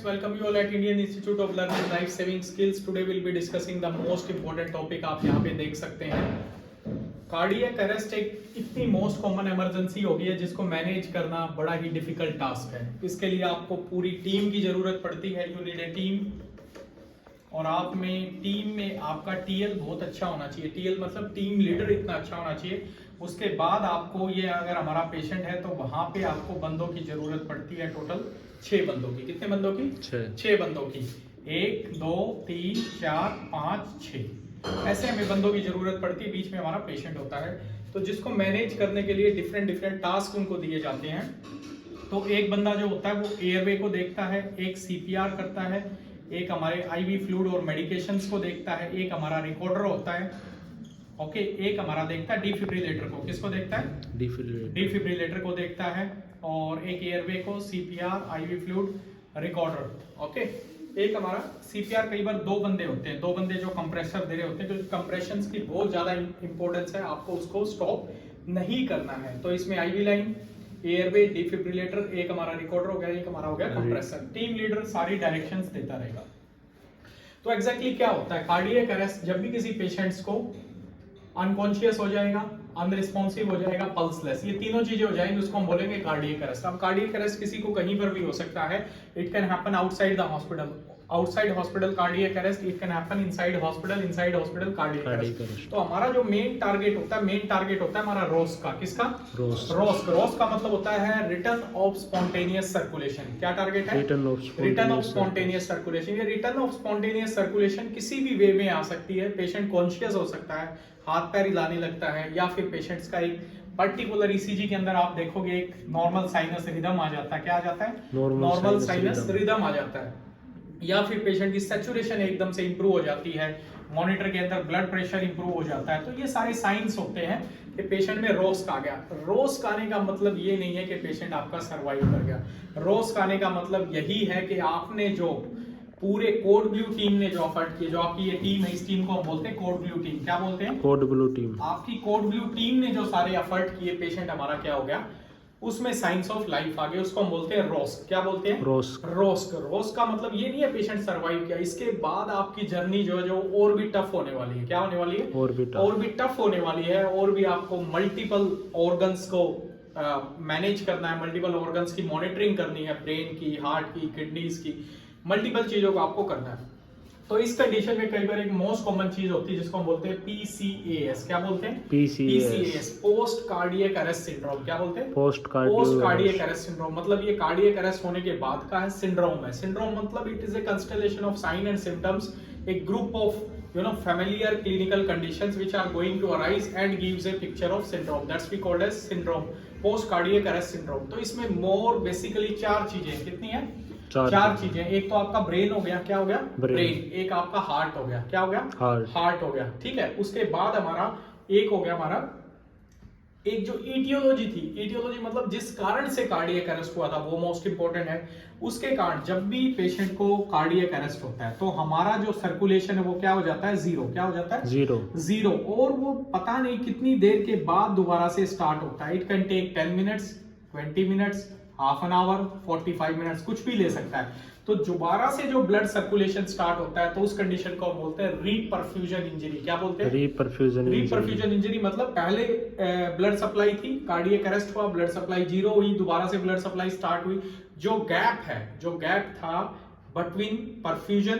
welcome you all at Indian Institute of Learning Life Saving Skills. Today we'll be discussing the most important topic. आप यहाँ पे देख सकते हैं cardiac arrest एक इतनी मोस्ट कॉमन इमरजेंसी हो गई है जिसको मैनेज करना बड़ा ही डिफिकल्ट टास्क है। इसके लिए आपको पूरी टीम की जरूरत पड़ती है। यू नीड ए टीम, और आप में टीम में आपका टीएल बहुत अच्छा होना चाहिए। टीएल मतलब टीम लीडर इतना अच्छा होना चाहिए। उसके बाद आपको ये अगर हमारा पेशेंट है तो वहां पे आपको बंदों की जरूरत पड़ती है। टोटल 6 बंदों की। कितने बंदों की? 6 बंदों की। 1 2 3 4 5 6 ऐसे हमें बंदों की जरूरत पड़ती है। बीच में हमारा पेशेंट होता है तो जिसको मैनेज करने के लिए डिफरेंट टास्क उनको दिए जाते हैं। तो एक बंदा जो होता है वो एयरवे को देखता है, एक सीपीआर करता है, एक हमारे आईवी फ्लूइड और मेडिकेशंस को देखता है, एक हमारा रिकॉर्डर होता है, ओके, एक हमारा देखता है डिफिब्रिलेटर को। किसको देखता है? डिफिब्रिलेटर को देखता है, और एक एयरवे को, CPR, IV fluid, recorder, okay. एक हमारा सीपीआर कई बार 2 बंदे होते हैं, 2 बंदे जो कंप्रेसर दे रहे होते हैं, क्योंकि कंप्रेशंस की बहुत ज्यादा इंपॉर्टेंस है, आपको उसको स्टॉप नहीं करना है। तो इसमें आईवी लाइन, एयरवे, डिफिब्रिलेटर, एक हमारा रिकॉर्डर हो गया, एक हमारा हो गया कंप्रेसर। टीम लीडर सारी डायरेक्शंस देता रहेगा। तो एग्जैक्टली क्या होता है कार्डियक अरेस्ट? जब भी किसी पेशेंट्स को अनकॉन्शियस हो जाएगा, अनरिस्पॉन्सिव हो जाएगा, पल्सलेस, ये तीनों चीजें हो जाएंगी, उसको हम बोलेंगे कार्डियक अरेस्ट। अब कार्डियक अरेस्ट किसी को कहीं पर भी हो सकता है। It can happen outside the hospital, outside hospital cardiac arrest, it can happen inside hospital cardiac arrest. तो हमारा जो मेन टारगेट होता है हमारा रोस का। किसका? रोस का मतलब होता है रिटर्न ऑफ स्पॉन्टेनियस सर्कुलेशन। क्या टारगेट है? Return of spontaneous circulation. ये रिटर्न ऑफ स्पॉन्टेनियस सर्कुलेशन किसी भी वे में आ सकती है। पेशेंट कॉन्शियस हो सकता है, हाथ पैर हिलाने लगता है, या फिर पेशेंट्स का एक पर्टिकुलर ईसीजी के अंदर आप देखोगे एक नॉर्मल साइनस रिदम आ जाता है। क्या आ जाता है? नॉर्मल साइनस रिदम आ जाता है। या फिर पेशेंट की सैचुरेशन एकदम से इंप्रूव हो जाती है, मॉनिटर के अंदर ब्लड प्रेशर इंप्रूव हो जाता है। तो ये सारे साइंस होते हैं कि पेशेंट में रोस का आ गया। रोस का आने का मतलब ये नहीं है कि पेशेंट आपका सर्वाइव कर गया। रोस का आने का मतलब यही है कि आपने जो पूरे कोड ब्लू टीम ने जो एफर्ट किए, जो आपकी ये टीम है, इस टीम को हम बोलते हैं कोड ब्लू टीम। क्या बोलते हैं? Code blue team. आपकी कोड ब्लू टीम ने जो सारे एफर्ट किए, पेशेंट हमारा क्या हो गया, उसमें साइंस ऑफ लाइफ आ गए, उसको हम बोलते हैं रोस। क्या बोलते हैं? रोस का मतलब ये नहीं है पेशेंट सर्वाइव किया। इसके बाद आपकी जर्नी जो है और भी टफ होने वाली है। क्या होने वाली है? और भी टफ होने वाली है। और भी आपको मल्टीपल ऑर्गन्स को मैनेज करना है, मल्टीपल ऑर्गन्स की मॉनिटरिंग करनी है, ब्रेन की, हार्ट की, किडनीज की, मल्टीपल चीजों को आपको करना है। तो इस कंडीशन में कई बार एक मोस्ट कॉमन चीज होती है जिसको हम बोलते हैं पीसीएएस। क्या बोलते हैं? पीसीएएस, पोस्ट कार्डियक अरेस्ट सिंड्रोम। क्या बोलते हैं? Post cardiac arrest syndrome. मतलब ये कार्डियक अरेस्ट होने के बाद का है सिंड्रोम है। सिंड्रोम मतलब it is a constellation of sign and symptoms, a group of familiar clinical conditions which are going to arise and gives a picture of syndrome. That's we called as syndrome, post cardiac arrest syndrome. तो इसमें मोर basically 4 चीजें। कितनी है? 4 चीजें। एक तो आपका brain हो गया। क्या हो गया? ब्रेन। एक आपका हार्ट हो गया। क्या हो गया? हार्ट हो गया, ठीक है। उसके बाद हमारा एक हो गया हमारा एक जो ईटियोलॉजी थी। ईटियोलॉजी मतलब जिस कारण से कार्डियक अरेस्ट हुआ था, वो मोस्ट इंपोर्टेंट है। उसके कारण जब भी पेशेंट को कार्डियक अरेस्ट होता है तो हमारा जो सर्कुलेशन है वो क्या हो जाता है? जीरो। क्या हो जाता है? जीरो। और वो पता नहीं कितनी देर के बाद दोबारा से स्टार्ट होता है। It can take 10 minutes, 20 minutes, half an hour, 45 minutes, कुछ भी ले सकता है। तो दोबारा से जो ब्लड सर्कुलेशन स्टार्ट होता है तो उस कंडीशन को हम बोलते हैं रीपरफ्यूजन इंजरी। क्या बोलते हैं? रीपरफ्यूजन इंजरी मतलब पहले ब्लड सप्लाई थी, कार्डियक अरेस्ट हुआ, ब्लड सप्लाई जीरो हुई, दोबारा से ब्लड सप्लाई स्टार्ट हुई। जो गैप था between perfusion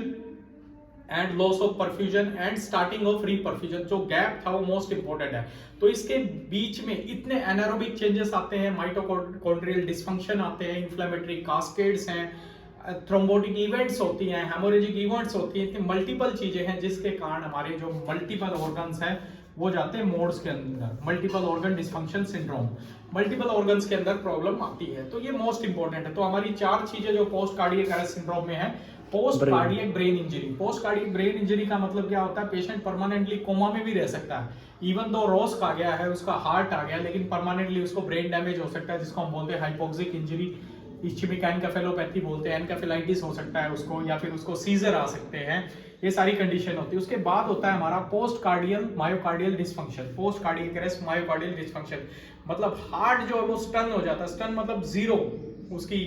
and loss of perfusion and starting of reperfusion, जो गैप था वो मोस्ट इंपोर्टेंट है। तो इसके बीच में इतने एनारोबिक चेंजेस आते हैं, माइटोकॉन्ड्रियल डिसफंक्शन आते हैं, इन्फ्लेमेटरी कास्केड्स हैं, थ्रोम्बोटिक इवेंट्स होती हैं, हेमोरेजिक इवेंट्स होती हैं, मल्टीपल चीजें हैं जिसके कारण हमारे जो मल्टीपल ऑर्गन्स हैं वो जाते हैं मोड्स के अंदर। Multiple organ dysfunction syndrome, multiple organs के अंदर प्रॉब्लम आती है। तो ये मोस्ट इंपोर्टेंट है। तो हमारी 4 चीजें जो पोस्ट कार्डियक अरेस्ट सिंड्रोम में है। Post cardiac brain injury. Post cardiac brain injury का मतलब क्या होता है? पेशेंट परमानेंटली कोमा में भी रह सकता है। इवन दो रोस का गया है, उसका हार्ट आ गया, लेकिन परमानेंटली उसको ब्रेन डैमेज हो सकता है, जिसको हम बोलते हैं हाइपोक्सिक इंजरी, इश्चेमिक एनकेफेलोपैथी बोलते हैं, एनकेफेलाइटिस हो सकता है उसको, या फिर उसको सीजर आ सकते हैं। ये सारी कंडीशन होती है। उसके बाद होता है हमारा post cardial myocardial dysfunction. Post cardiac arrest myocardial dysfunction मतलब हार्ट जो है वो स्टन हो जाता है। स्टन मतलब जीरो, उसकी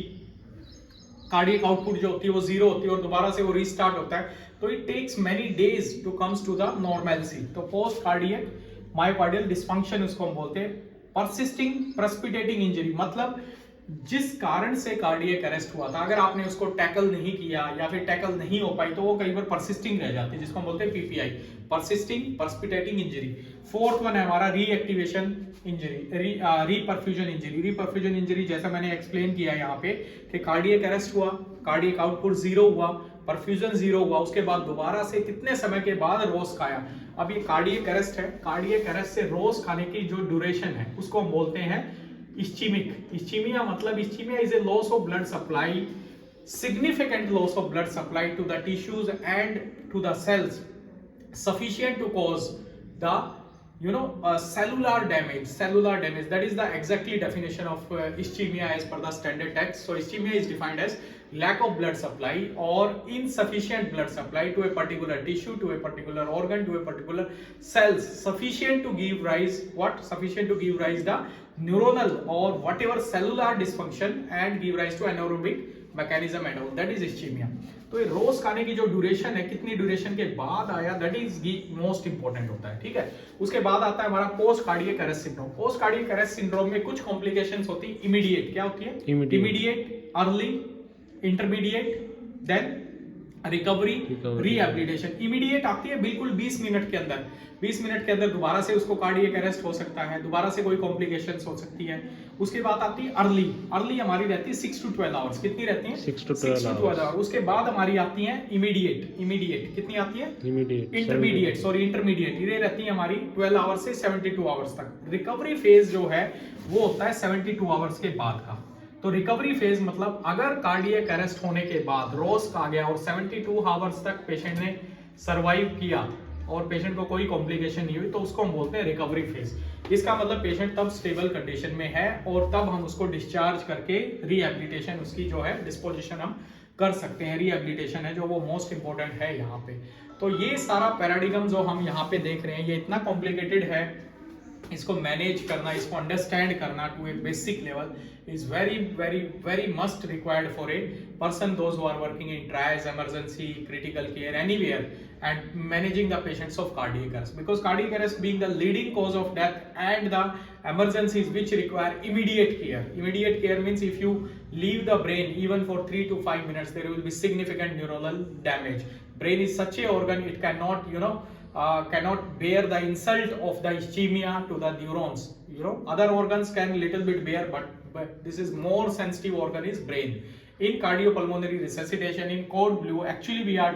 कार्डियक आउटपुट जो होती है वो जीरो होती है और दोबारा से वो रीस्टार्ट होता है, तो it takes many days to comes to the normality. तो पोस्ट कार्डियक मायोकार्डियल डिस्फंक्शन उसको हम बोलते हैं। परसिस्टिंग प्रेसिपिटेटिंग इंजरी, मतलब जिस कारण से कार्डियक अरेस्ट हुआ था, अगर आपने उसको टैकल नहीं किया या फिर टैकल नहीं हो पाई तो वो कई बार परसिस्टिंग रह जाती है, जिसको हम बोलते हैं PPI, persisting precipitating injury. Fourth one है हमारा reactivation injury, reperfusion injury. Reperfusion injury जैसा मैंने एक्सप्लेन किया यहाँ पे कि कार्डियक अरेस्ट हुआ, कार्डियक आउटपुट जीरो हुआ, परफ्यूजन जीरो हुआ, उसके बाद दोबारा से कितने समय के बाद रोज खाया। अब ये कार्डियक अरेस्ट है, कार्डियक अरेस्ट से रोज खाने की जो ड्यूरेशन है उसको हम बोलते हैं इस्चीमिक। इस्चीमिया मतलब ischaemia is a loss of blood supply, significant loss of blood supply to the tissues and to the cells sufficient to cause the cellular damage. That is the exactly definition of ischemia as per the standard text. So ischemia is defined as lack of blood supply or insufficient blood supply to a particular tissue, to a particular organ, to a particular cells, sufficient to give rise the neuronal or whatever cellular dysfunction and give rise to anaerobic mechanism and all. That is ischemia. तो ये रोज खाने की जो duration है, कितनी duration के बाद आया, दैट इज मोस्ट इंपॉर्टेंट होता है, ठीक है। उसके बाद आता है हमारा post cardiac arrest syndrome. Post cardiac arrest syndrome में कुछ कॉम्प्लिकेशंस होती है। इमीडिएट क्या होती है? Immediate, early, intermediate, then recovery, rehabilitation. Immediate आती है बिल्कुल 20 मिनट के अंदर, 20 मिनट के अंदर दोबारा से उसको कार्डियक अरेस्ट हो सकता है, दोबारा से कोई कॉम्प्लिकेशंस हो सकती है। उसके बाद आती है अर्ली। अर्ली हमारी रहती है 6 to 12 आवर्स। कितनी रहती है? 6 to 12 आवर्स। उसके बाद हमारी आती है इमीडिएट। इमीडिएट कितनी आती है? इंटरमीडिएट ये रहती है हमारी 12 आवर्स से 72 आवर्स तक। रिकवरी फेज जो है वो होता है 72 आवर्स के बाद का। तो रिकवरी फेज मतलब अगर कार्डियक अरेस्ट होने के बाद रोज खा गया और 72 आवर्स तक पेशेंट ने सरवाइव किया और पेशेंट को कोई कॉम्प्लिकेशन नहीं हुई, तो उसको हम बोलते हैं रिकवरी फेज। इसका मतलब पेशेंट तब स्टेबल कंडीशन में है और तब हम उसको डिस्चार्ज करके रिहेबिलिटेशन उसकी जो है डिस्पोजिशन हम कर सकते हैं। रिहेबिलिटेशन है जो वो मोस्ट इंपॉर्टेंट है यहाँ पे। तो ये सारा पैराडिगम जो हम यहाँ पे देख रहे हैं ये इतना कॉम्प्लिकेटेड है, इसको मैनेज करना, इसको अंडरस्टैंड करना to a basic level is very must required for a person, those who are working in triage, emergency, critical care, anywhere, and managing the patients of cardiac arrest, because cardiac arrest being the leading cause of death and the emergencies which require immediate care. Immediate care means if you leave the brain even for 3 to 5 minutes there will be significant neuronal damage. Brain is such a organ, it cannot bear the insult of the ischemia to the neurons. Other organs can little bit bear, but this is more sensitive organ is brain. In cardiopulmonary resuscitation, in code blue, actually we are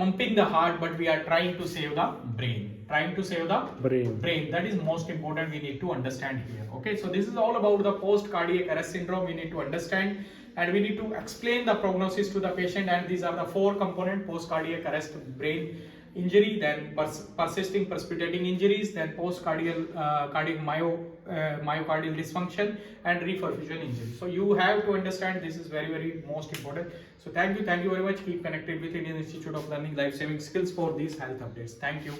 pumping the heart, but we are trying to save the brain. Brain. That is most important, we need to understand here. Okay, so this is all about the post cardiac arrest syndrome. We need to understand and we need to explain the prognosis to the patient, and these are the 4 component: post cardiac arrest brain injury, then persisting precipitating injuries, then post cardiac myocardial dysfunction and reperfusion injury. So you have to understand, this is very most important. So thank you very much. Keep connected with Indian Institute of Learning Life Saving Skills for these health updates. Thank you.